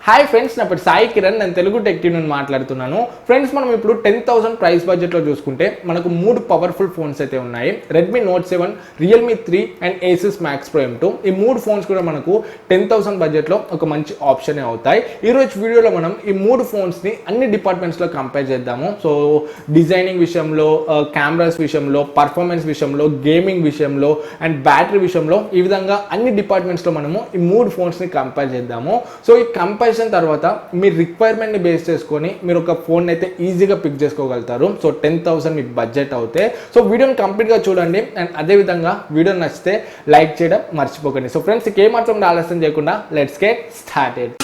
Hi friends, నా పేరు సాయి కిరణ్. నేను తెలుగు టెక్ టీమ్ నుండి మాట్లాడుతున్నాను. ఫ్రెండ్స్, మనం ఇప్పుడు 10,000 ప్రైస్ బడ్జెట్లో చూసుకుంటే మనకు 3 పవర్ఫుల్ ఫోన్స్ అయితే ఉన్నాయి. Redmi Note 7, Realme 3 and Asus Max Pro M2. ఈ 3 ఫోన్స్ కూడా మనకు 10,000 బడ్జెట్లో ఒక మంచి ఆప్షన్ అవుతాయి. ఈరోజు వీడియోలో మనం ఈ 3 ఫోన్స్ని అన్ని డిపార్ట్మెంట్స్లో కంపేర్ చేద్దాము. సో డిజైనింగ్ విషయంలో, కెమెరాస్ విషయంలో, పర్ఫార్మెన్స్ విషయంలో, గేమింగ్ విషయంలో అండ్ బ్యాటరీ విషయంలో, ఈ విధంగా అన్ని డిపార్ట్మెంట్స్లో మనము ఈ 3 ఫోన్స్ని కంపేర్ చేద్దాము. సో ఈ కంపేర్ తర్వాత మీ రిక్వైర్మెంట్ని బేస్ చేసుకొని మీరు ఒక ఫోన్ అయితే ఈజీగా పిక్ చేసుకోగలుగుతారు. సో 10,000 మీ బడ్జెట్ అవుతే. సో వీడియోని కంప్లీట్గా చూడండి అండ్ అదేవిధంగా వీడియో నచ్చితే లైక్ చేయడం మర్చిపోకండి. సో ఫ్రెండ్స్, ఏమాత్రం ఆలస్యం చేయకుండా లెట్స్ గెట్ స్టార్టెడ్.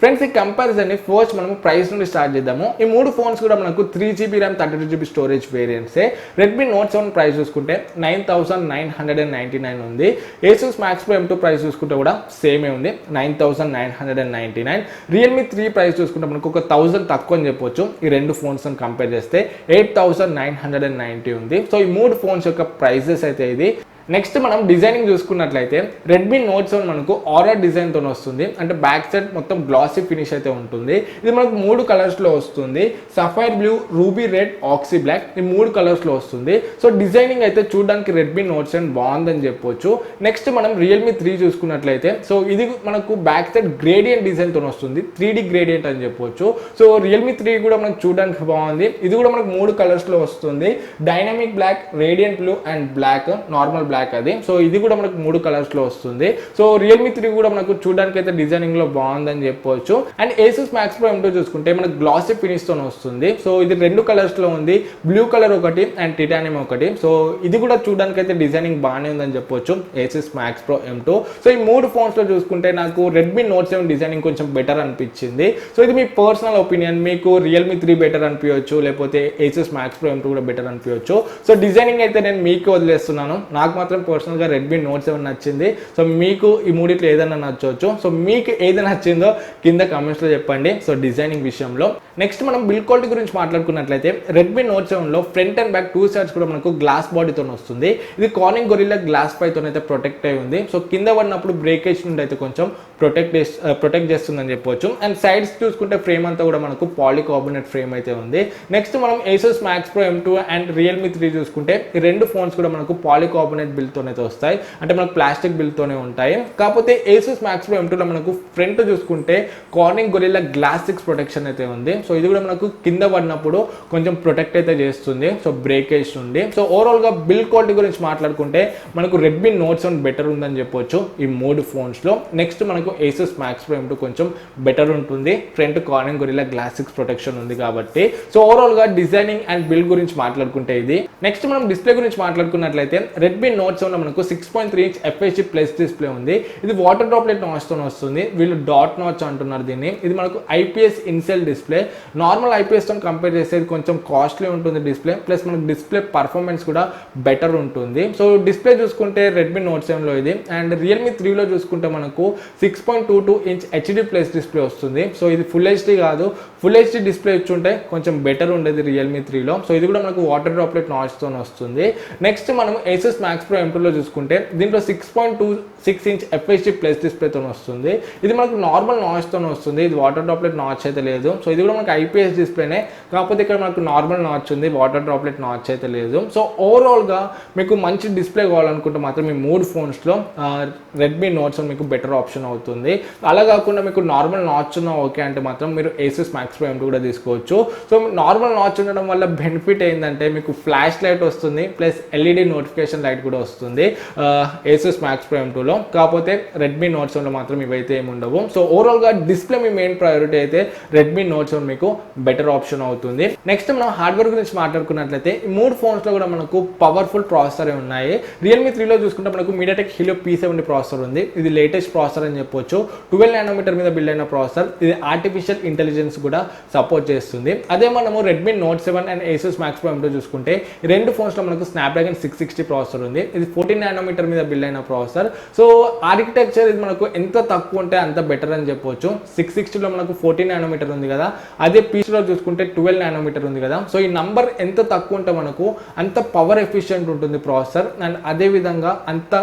ఫ్రెండ్స్, ఈ కంపారిజన్ ఫస్ట్ మనము ప్రైస్ నుండి స్టార్ట్ చేద్దాము. ఈ 3 ఫోన్స్ కూడా మనకు 3GB ర్యామ్ 32GB స్టోరేజ్ వేరియంట్సే. రెడ్మీ నోట్ 7 ప్రైస్ చూసుకుంటే 9,999 ఉంది. ఏసస్ మ్యాక్స్ ప్రో M2 ప్రైస్ చూసుకుంటే కూడా సేమే ఉంది, 9,999. రియల్మీ 3 ప్రైస్ చూసుకుంటే మనకు ఒక 1000 తక్కువ అని చెప్పొచ్చు. ఈ రెండు ఫోన్స్ కంపేర్ చేస్తే 8,990 ఉంది. సో ఈ 3 ఫోన్స్ యొక్క ప్రైసెస్ అయితే ఇది. నెక్స్ట్ మనం డిజైనింగ్ చూసుకున్నట్లయితే రెడ్మీ నోట్ 7 మనకు ఆరా డిజైన్తో వస్తుంది. అంటే బ్యాక్ సైడ్ మొత్తం గ్లాసీ ఫినిష్ అయితే ఉంటుంది. ఇది మనకు 3 కలర్స్లో వస్తుంది. Sapphire blue, ruby red, oxy black, ఈ 3 కలర్స్లో వస్తుంది. సో డిజైనింగ్ అయితే చూడడానికి రెడ్మీ నోట్ 7 బాగుందని చెప్పొచ్చు. నెక్స్ట్ మనం రియల్మీ 3 చూసుకున్నట్లయితే సో ఇది మనకు బ్యాక్ సైడ్ గ్రేడియంట్ డిజైన్తో వస్తుంది, 3D గ్రేడియంట్ అని చెప్పొచ్చు. సో రియల్మీ 3 కూడా మనకు చూడడానికి బాగుంది. ఇది కూడా మనకు 3 కలర్స్లో వస్తుంది. Dynamic black, radiant blue and black, normal black అది. సో ఇది కూడా మనకు 3 కలర్స్ లో వస్తుంది. సో రియల్మీ 3 కూడా మనకు చూడడానికి అయితే డిజైనింగ్ లో బాగుందని చెప్పవచ్చు. And Asus Max Pro M2 చూసుకుంటే మనకు గ్లాసీ ఫినిష్ తో వస్తుంది. సో ఇది 2 కలర్స్ లో ఉంది, బ్లూ కలర్ ఒకటి అండ్ టిటానియం ఒకటి. సో ఇది కూడా చూడడానికి అయితే డిజైనింగ్ బాగానే ఉందని చెప్పొచ్చు ఏసస్ మ్యాక్స్ ప్రో M2. సో ఈ 3 ఫోన్స్ లో చూసుకుంటే నాకు రెడ్మీ నోట్ 7 డిజైనింగ్ కొంచెం బెటర్ అనిపించింది. సో ఇది మీ పర్సనల్ ఒపీనియన్. మీకు రియల్మీ 3 బెటర్ అనిపించవచ్చు, లేకపోతే ఏసస్ మ్యాక్స్ ప్రో M2 కూడా బెటర్ అనిపించవచ్చు. సో డిజైనింగ్ అయితే నేను మీకు వదిలేస్తున్నాను. నాకు మాత్రం పర్సనల్గా రెడ్మీ నోట్ 7 నచ్చింది. సో మీకు ఈ మూడిట్లో ఏదైనా నచ్చవచ్చు. సో మీకు ఏది నచ్చిందో కింద కామెంట్స్లో చెప్పండి. సో డిజైనింగ్ విషయంలో నెక్స్ట్ మనం బిల్డ్ క్వాలిటీ గురించి మాట్లాడుకున్నట్లయితే రెడ్మీ నోట్ 7లో ఫ్రంట్ అండ్ బ్యాక్ 2 సైడ్స్ కూడా మనకు గ్లాస్ బాడీతో వస్తుంది. ఇది కార్నింగ్ గొరిల్లా గ్లాస్ పైతో అయితే ప్రొటెక్ట్ అయి ఉంది. సో కింద పడినప్పుడు బ్రేకేజ్ నుండి అయితే కొంచెం ప్రొటెక్ట్ చేస్తుందని చెప్పవచ్చు. అండ్ సైడ్స్ చూసుకుంటే ఫ్రేమ్ అంతా కూడా మనకు పాలికార్బోనేట్ ఫ్రేమ్ అయితే ఉంది. నెక్స్ట్ మనం Asus Max Pro M2 and Realme 3 చూసుకుంటే ఈ 2 ఫోన్స్ కూడా మనకు పాలికార్బోనేట్ బిల్డ్తోనే వస్తాయి. అంటే మనకు ప్లాస్టిక్ బిల్డ్తోనే ఉంటాయి. కాకపోతే ఏసస్ మ్యాక్స్ ప్రో M2లో మనకు ఫ్రంట్ చూసుకుంటే కార్నింగ్ గొరిల్లా గ్లాస్ 6 ప్రొటెక్షన్ అయితే ఉంది. సో ఇది కూడా మనకు కింద పడినప్పుడు కొంచెం ప్రొటెక్ట్ అయితే చేస్తుంది, సో బ్రేకేజ్ నుండి. సో ఓవరాల్ గా బిల్డ్ క్వాలిటీ గురించి మాట్లాడుకుంటే మనకు రెడ్మీ నోట్ 7 బెటర్ ఉందని చెప్పొచ్చు ఈ 3 ఫోన్స్ లో. నెక్స్ట్ మనకు ఏసస్ మ్యాక్స్ ప్రో M2 కొంచెం బెటర్ ఉంటుంది. Front Corning Gorilla Glass 6 protection ఉంది కాబట్టి. సో ఓవరాల్ గా డిజైనింగ్ అండ్ బిల్డ్ గురించి మాట్లాడుకుంటే ఇది. నెక్స్ట్ మనం డిస్ప్లే గురించి మాట్లాడుకున్నట్లయితే రెడ్మీ నోట్ 7 మనకు 6.3 ఇంచ్ FHD ప్లస్ డిస్ప్లే ఉంది. ఇది వాటర్ డ్రాప్లెట్ నాచ్ తో వస్తుంది. వీళ్ళు డాట్ నాచ్ అంటున్నారు దీన్ని. ఇది మనకు IPS ఇన్సెల్ డిస్ప్లే. నార్మల్ IPS తో కంపేర్ చేస్తే కొంచెం కాస్ట్లీ ఉంటుంది డిస్ప్లే. ప్లస్ మనకు డిస్ప్లే పర్ఫార్మెన్స్ కూడా బెటర్ ఉంటుంది. సో డిస్ప్లే చూసుకుంటే రెడ్మీ నోట్ 7 లో ఇది. అండ్ రియల్మీ 3 లో చూసుకుంటే మనకు 6.22 ఇంచ్ HD ప్లస్ డిస్ప్లే వస్తుంది. సో ఇది ఫుల్ HD కాదు, ఫుల్ HD డిస్ప్లే ఇచ్చుంటే కొంచెం బెటర్ ఉండేది రియల్మీ 3 లో. సో ఇది కూడా మనకు వాటర్ డ్రాప్లెట్ నాచ్ తో వస్తుంది. నెక్స్ట్ మనం ఏసస్ మ్యాక్స్ ప్రో M2 లో చూసుకుంటే దీంట్లో 6.26 ఇంచ్ FHD ప్లస్ డిస్ప్లేతో వస్తుంది. ఇది మనకు నార్మల్ నాచ్ తో వస్తుంది. ఇది వాటర్ డ్రాప్లెట్ నాచ్ అయితే లేదు. సో ఇది కూడా మనకు IPS డిస్ప్లేనే, కాకపోతే ఇక్కడ మనకు నార్మల్ నాచ్ ఉంది, వాటర్ డ్రాప్లెట్ నాచ్ అయితే లేదు. సో ఓవరాల్ గా మీకు మంచి డిస్ప్లే కావాలనుకుంటే మాత్రం ఈ 3 ఫోన్స్ లో రెడ్మీ నోట్ 7 మీకు బెటర్ ఆప్షన్ అవుతుంది. అలా కాకుండా మీకు నార్మల్ నాచ్ ఉన్న ఓకే అంటే మాత్రం మీరు ఏసస్ మ్యాక్స్ ప్రో M2 కూడా తీసుకోవచ్చు. సో నార్మల్ నాచ్ ఉండడం వల్ల బెనిఫిట్ ఏంటంటే మీకు ఫ్లాష్ లైట్ వస్తుంది, ప్లస్ LED నోటిఫికేషన్ లైట్ కూడా వస్తుంది ఏసస్ మ్యాక్స్ ప్రో M2 లో. కాకపోతే రెడ్మీ నోట్ 7 లో మాత్రం ఇవైతే ఏమి ఉండవు. సో ఓవరాల్ గా డిస్ప్లే మీ మెయిన్ ప్రయారిటీ అయితే రెడ్మీ నోట్ 7 మీకు బెటర్ ఆప్షన్ అవుతుంది. నెక్స్ట్ మనం హార్డ్వేర్ గురించి మాట్లాడుకున్నట్లయితే ఈ 3 ఫోన్స్ లో కూడా మనకు పవర్ఫుల్ ప్రాసెసర్ ఉన్నాయి. రియల్మీ 3 లో చూసుకుంటే మనకు మీడియాటెక్ హీలియో P70 ప్రాసెసర్ ఉంది. ఇది లేటెస్ట్ ప్రాసెసర్ అని చెప్పొచ్చు. 12 నానోమీటర్ మీద బిల్డ్ అయిన ప్రాసెసర్. ఇది ఆర్టిఫిషియల్ ఇంటెలిజెన్స్ కూడా సపోర్ట్ చేస్తుంది. అదే మనము Redmi Note 7 and Asus Max Pro M2 చూసుకుంటే ఈ 2 ఫోన్స్ లో మనకు స్నాప్డ్రాగన్ 660 ప్రాసెసర్ ఉంది. ఇది 14 నానోమీటర్ మీద బిల్డ్ అయిన ప్రాసెసర్. సో ఆర్కిటెక్చర్ ఇది మనకు ఎంత తక్కువ ఉంటే అంత బెటర్ అని చెప్పొచ్చు. 660లో మనకు 14 నానోమీటర్ ఉంది కదా, అదే పీసీలో చూసుకుంటే 12 నానోమీటర్ ఉంది కదా. సో ఈ నంబర్ ఎంత తక్కువ ఉంటే మనకు అంత పవర్ ఎఫిషియెంట్ ఉంటుంది ప్రాసెసర్, అండ్ అదే విధంగా అంత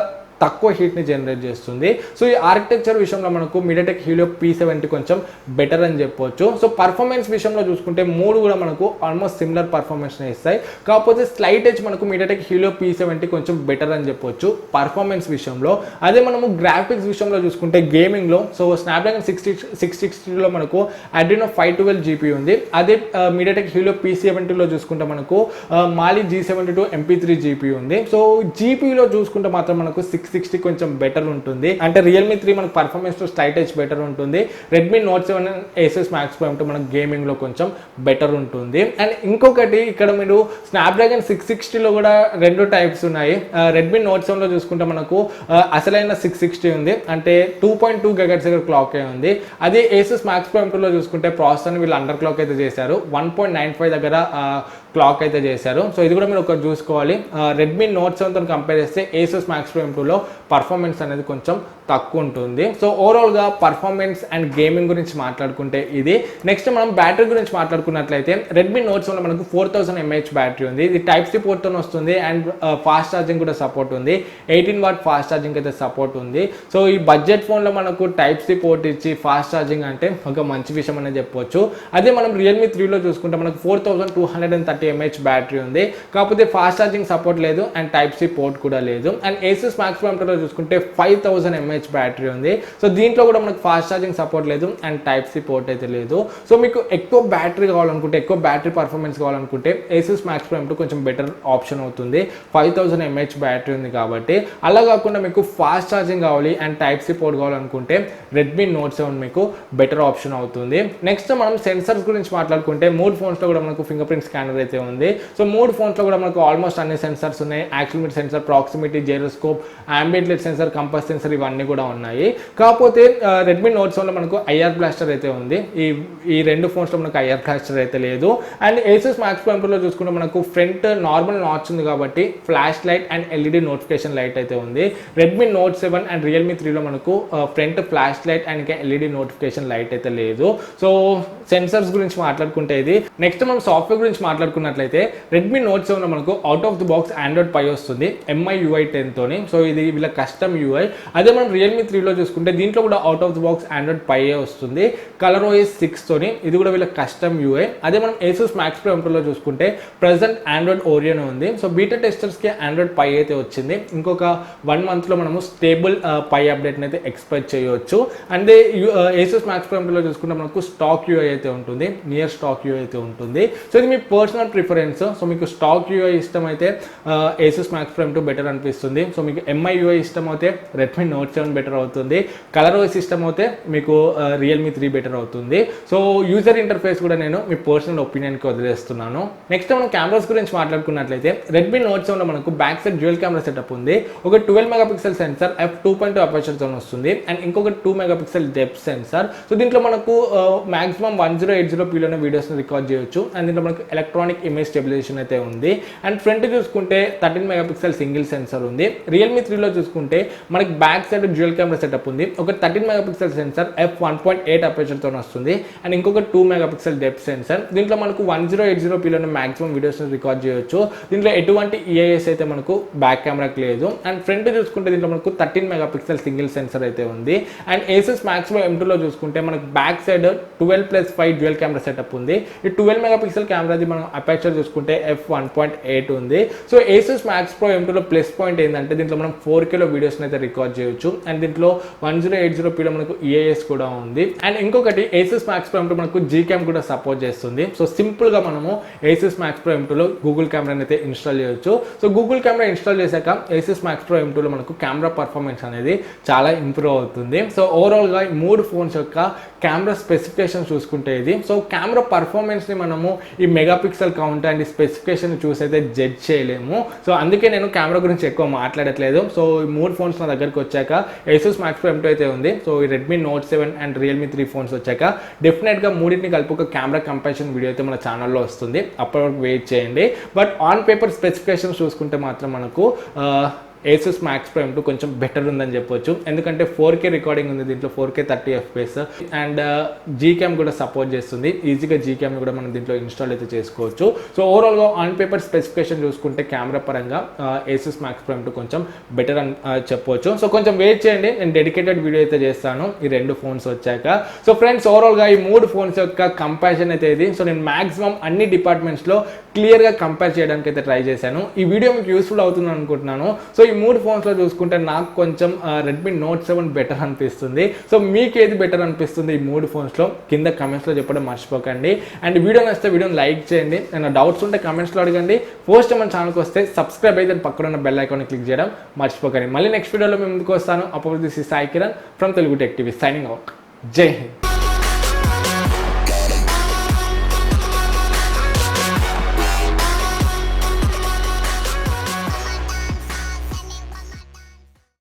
తక్కువ హీట్ని జనరేట్ చేస్తుంది. సో ఈ ఆర్కిటెక్చర్ విషయంలో మనకు మీడియాటెక్ హీలియో P70 కొంచెం బెటర్ అని చెప్పొచ్చు. సో పర్ఫార్మెన్స్ విషయంలో చూసుకుంటే మూడు కూడా మనకు ఆల్మోస్ట్ సిమిలర్ పర్ఫార్మెన్స్ని ఇస్తాయి. కాకపోతే స్లైట్ ఎడ్జ్ మనకు మీడియాటెక్ హీలియో P70 కొంచెం బెటర్ అని చెప్పొచ్చు పర్ఫార్మెన్స్ విషయంలో. అదే మనము గ్రాఫిక్స్ విషయంలో చూసుకుంటే గేమింగ్లో సో స్నాప్డ్రాగన్ 660లో మనకు అడ్రినో 512 జీపీ ఉంది. అదే మీడియాటెక్ హీలియో P70లో చూసుకుంటే మనకు మాలి G72 MP3 జీపీ ఉంది. సో జీపీలో చూసుకుంటే మాత్రం మనకు 660 కొంచెం బెటర్ ఉంటుంది. అంటే రియల్మీ 3 మనకు పర్ఫార్మెన్స్ తో స్లైట్ ఎడ్జ్ బెటర్ ఉంటుంది. Redmi Note 7 Asus Max Pro M2 మనకు గేమింగ్ లో కొంచెం బెటర్ ఉంటుంది. అండ్ ఇంకొకటి ఇక్కడ మీరు స్నాప్డ్రాగన్ 660లో కూడా రెండు టైప్స్ ఉన్నాయి. రెడ్మీ నోట్ 7 లో చూసుకుంటే మనకు అసలైన 660 ఉంది, అంటే 2.2 GHz దగ్గర క్లాక్ ఉంది. అదే Asus Max Pro M2 లో చూసుకుంటే ప్రాసెసర్ వీళ్ళు అండర్ క్లాక్ అయితే చేశారు, 1.95 దగ్గర క్లాక్ అయితే చేశారు. సో ఇది కూడా మీరు ఒకటి చూసుకోవాలి. రెడ్మీ నోట్ 7తో కంపేర్ చేస్తే Asus Max Pro M2లో పర్ఫార్మెన్స్ అనేది కొంచెం తక్కువ ఉంటుంది. సో ఓవరాల్గా పర్ఫార్మెన్స్ అండ్ గేమింగ్ గురించి మాట్లాడుకుంటే ఇది. నెక్స్ట్ మనం బ్యాటరీ గురించి మాట్లాడుకున్నట్లయితే రెడ్మీ నోట్ 7లో మనకు 4000 mAh బ్యాటరీ ఉంది. ఇది టైప్ సి పోర్ట్తో వస్తుంది అండ్ ఫాస్ట్ ఛార్జింగ్ కూడా సపోర్ట్ ఉంది. 18 వాట్ ఫాస్ట్ ఛార్జింగ్ అయితే సపోర్ట్ ఉంది. సో ఈ బడ్జెట్ ఫోన్లో మనకు టైప్ సి పోర్ట్ ఇచ్చి ఫాస్ట్ ఛార్జింగ్ అంటే ఒక మంచి విషయం అనేది చెప్పొచ్చు. అదే మనం రియల్మీ 3లో చూసుకుంటే మనకు 4230 mAh బ్యాటరీ ఉంది, కాకపోతే ఫాస్ట్ ఛార్జింగ్ సపోర్ట్ లేదు అండ్ టైప్ సి పోర్ట్ కూడా లేదు. అండ్ Asus Max Pro M2లో చూసుకుంటే 5000 mAh బ్యాటరీ ఉంది. సో దీంట్లో కూడా మనకు ఫాస్ట్ ఛార్జింగ్ సపోర్ట్ లేదు అండ్ టైప్ సి పోర్ట్ అయితే లేదు. సో మీకు ఎక్కువ బ్యాటరీ కావాలనుకుంటే, ఎక్కువ బ్యాటరీ పర్ఫార్మెన్స్ కావాలనుకుంటే Asus Max Pro M2 కొంచెం బెటర్ ఆప్షన్ అవుతుంది. 5000 mAh బ్యాటరీ ఉంది కాబట్టి. అలా కాకుండా మీకు ఫాస్ట్ ఛార్జింగ్ కావాలి అండ్ టైప్ సి పోర్ట్ కావాలనుకుంటే రెడ్మీ నోట్ 7 మీకు బెటర్ ఆప్షన్ అవుతుంది. నెక్స్ట్ మనం సెన్సర్స్ గురించి మాట్లాడుకుంటే మూడు ఫోన్స్లో కూడా మనకు ఫింగర్ ప్రింట్ స్కానర్ అయితే ఉంది. సో మూడు ఫోన్స్లో కూడా మనకు ఆల్మోస్ట్ అన్ని సెన్సర్స్ ఉన్నాయి. Accelerometer sensor, proximity, gyroscope, ambient light sensor, compass sensor ఇవన్నీ కూడా ఉన్నాయి. కాకపోతే రెడ్మీ నోట్ 7లో మనకు ఐఆర్ బ్లాస్టర్ అయితే ఉంది. ఈ రెండు ఫోన్స్లో మనకు ఐఆర్ బ్లాస్టర్ అయితే లేదు. అండ్ Asus Max Pro M2లో చూసుకుంటే మనకు ఫ్రంట్ నార్మల్ నాచ్ ఉంది కాబట్టి flash light and LED notification light అయితే ఉంది. రెడ్మీ నోట్ 7 అండ్ రియల్మీ 3లో మనకు ఫ్రంట్ ఫ్లాష్ లైట్ అండ్ ఇంకా ఎల్ఈడి నోటిఫికేషన్ లైట్ అయితే లేదు. సో సెన్సర్స్ గురించి మాట్లాడుకుంటే ఇది. నెక్స్ట్ మనం సాఫ్ట్వేర్ గురించి మాట్లాడుకున్నట్లయితే రెడ్మీ నోట్ 7లో మనకు out of the box Android Pie వస్తుంది MI UI 10 తోని. సో ఇది వీళ్ళ కస్టమ్ UI. అదే మనం రియల్మీ 3లో చూసుకుంటే దీంట్లో కూడా out of the box Android Pie వస్తుంది, ColorOS 6 తోని. ఇది కూడా వీళ్ళ కస్టమ్ UI. అదే మనం Asus Max Pro M2లో చూసుకుంటే ప్రజెంట్ ఆండ్రాయిడ్ ఓరియన్ ఉంది. సో బీటా టెస్టర్స్కి ఆండ్రాయిడ్ పై అయితే వచ్చింది. ఇంకొక 1 monthలో మనము స్టేబుల్ పై అప్డేట్ని అయితే ఎక్స్పెక్ట్ చేయవచ్చు. అండ్ Asus Max Pro M2లో చూసుకుంటే మనకు స్టాక్ UI అయితే ఉంటుంది, నియర్ స్టాక్ UI అయితే ఉంటుంది. సో ఇది మీ పర్సనల్ ప్రిఫరెన్స్. సో మీకు స్టాక్ UI ఇష్టం అయితే Asus Max Pro M2 better అనిపిస్తుంది. సో మీకు MI UI ఇష్టం అయితే రెడ్మీ నోట్ 7 బెటర్ అవుతుంది. ColorOS సిస్టమ్ అయితే మీకు రియల్మీ 3 బెటర్ అవుతుంది. సో యూజర్ ఇంటర్ఫేస్ కూడా నేను మీ పర్సనల్ ఒపీనియన్కి వదిలేస్తున్నాను. నెక్స్ట్ మనం కెమెరాస్ గురించి మాట్లాడుకున్నట్లయితే రెడ్మీ నోట్ 7లో మనకు back side dual camera setup ఉంది. ఒక 12 మెగాపిక్సెల్ సెన్సార్ f2.2 అపర్చర్తో వస్తుంది అండ్ ఇంకొక 2 మెగాపిక్సెల్ డెప్త్ సెన్సార్. సో దీంట్లో మనకు మాక్సిమం 1080pలోనే వీడియోస్ని రికార్డ్ చేయొచ్చు. అండ్ దీంట్లో మనకు ఎలక్ట్రానిక్ ఇమేజ్ స్టెబిలైజేషన్ అయితే ఉంది. అండ్ ఫ్రంట్ చూసుకుంటే 13 మెగాపిక్సెల్ సింగిల్ సెన్సార్ ఉంది. రియల్మీ 3లో చూసుకుంటే మనకి back side dual camera setup ఉంది. ఒక 13 మెగాపిక్సెల్ సెన్సార్ f1.8 అపర్చర్తో వస్తుంది అండ్ ఇంకొక 2 మెగాపిక్సెల్ డెప్త్ సెన్సార్. దీంట్లో మనకు 1080pలోనే మాక్సిమం వీడియోస్ని రికార్డ్ చేయొచ్చు. దీంట్లో ఎటువంటి EIS అయితే మనకు బ్యాక్ కెమెరాకి లేదు. అండ్ ఫ్రంట్ చూసుకుంటే దీంట్లో మనకు 13 మెగాపిక్సెల్ సింగిల్ సెన్సార్ అయితే ఉంది. అండ్ Asus Max Pro M2లో చూసుకుంటే మనకు back side 12+5 dual camera setup ఉంది. ఈ 12 మెగాపిక్సెల్ కెమెరాది మనం అపర్చర్ చూసుకుంటే f1.8 ఉంది. సో Asus Max Pro M2లో ప్లస్ పాయింట్ ఏంటంటే దీంట్లో మనం 4Kలో వీడియోస్ని అయితే రికార్డ్ చేయొచ్చు. అండ్ దీంట్లో 1080pలో మనకు EIS కూడా ఉంది. అండ్ ఇంకొకటి Asus Max Pro M2 మనకు Gcam కూడా సపోర్ట్ చేస్తుంది. సో సింపుల్గా మనము Asus Max Pro M2లో గూగుల్ కెమెరాని అయితే ఇన్స్టాల్ చేయొచ్చు. సో గూగుల్ కెమెరా ఇన్స్టాల్ చేశాక Asus Max Pro M2లో మనకు కెమెరా పర్ఫార్మెన్స్ అనేది చాలా ఇంప్రూవ్ అవుతుంది. సో ఓవరాల్గా ఈ మూడు ఫోన్స్ యొక్క కెమెరా స్పెసిఫికేషన్ చూసుకుంటే ఇది. సో కెమెరా పర్ఫార్మెన్స్ని మనము ఈ మెగాపిక్సెల్ కౌంట్ అండ్ ఈ స్పెసిఫికేషన్ చూసి అయితే జడ్జ్ చేయలేము. సో అందుకే నేను కెమెరా గురించి ఎక్కువ మాట్లాడట్లేదు. సో ఈ మూడు ఫోన్స్ నా దగ్గరికి వచ్చాక Asus Max Pro M2 అయితే ఉంది. సో ఈ Redmi Note 7 and Realme 3 phones వచ్చాక డెఫినెట్గా మూడింటిని కలిపి ఒక కెమెరా కంపారిజన్ వీడియో అయితే మన ఛానల్లో వస్తుంది. అప్పటి వరకు వెయిట్ చేయండి. బట్ ఆన్ పేపర్ స్పెసిఫికేషన్స్ చూసుకుంటే మాత్రం మనకు Asus Max Pro M2 కొంచెం బెటర్ ఉందని చెప్పొచ్చు. ఎందుకంటే 4K రికార్డింగ్ ఉంది దీంట్లో, 4K 30 FPS అండ్ Gcam కూడా సపోర్ట్ చేస్తుంది. ఈజీగా Gcam కూడా మనం దీంట్లో ఇన్స్టాల్ అయితే చేసుకోవచ్చు. సో ఓవరాల్గా ఆన్ పేపర్ స్పెసిఫికేషన్ చూసుకుంటే కెమెరా పరంగా Asus Max Pro M2 కొంచెం బెటర్ అని చెప్పొచ్చు. సో కొంచెం వెయిట్ చేయండి, నేను డెడికేటెడ్ వీడియో అయితే చేస్తాను ఈ రెండు ఫోన్స్ వచ్చాక. సో ఫ్రెండ్స్ ఓవరాల్గా ఈ మూడు ఫోన్స్ యొక్క కంపారిజన్ అయితే ఇది. సో నేను మాక్సిమం అన్ని డిపార్ట్మెంట్స్లో క్లియర్గా కంపేర్ చేయడానికి అయితే ట్రై చేశాను. ఈ వీడియో మీకు యూస్ఫుల్ అవుతుంది అనుకుంటున్నాను. సో ఈ మూడు ఫోన్స్లో చూసుకుంటే నాకు కొంచెం Redmi Note 7 బెటర్ అనిపిస్తుంది. సో మీకు ఏది బెటర్ అనిపిస్తుంది ఈ మూడు ఫోన్స్లో కింద కమెంట్స్లో చెప్పడం మర్చిపోకండి. అండ్ వీడియో నచ్చితే వీడియోని లైక్ చేయండి. ఏమైనా డౌట్స్ ఉంటే కమెంట్స్లో అడగండి. ఫస్ట్ మన ఛానల్కి వస్తే సబ్స్క్రైబ్ అయితే పక్కన ఉన్న బెల్ ఐకాన్ క్లిక్ చేయడం మర్చిపోకండి. మళ్ళీ నెక్స్ట్ వీడియోలో మేము ముందుకు వస్తాను. అప్పుడు this is Sai Kiran from Telugu tech TV signing out. జై హింద్.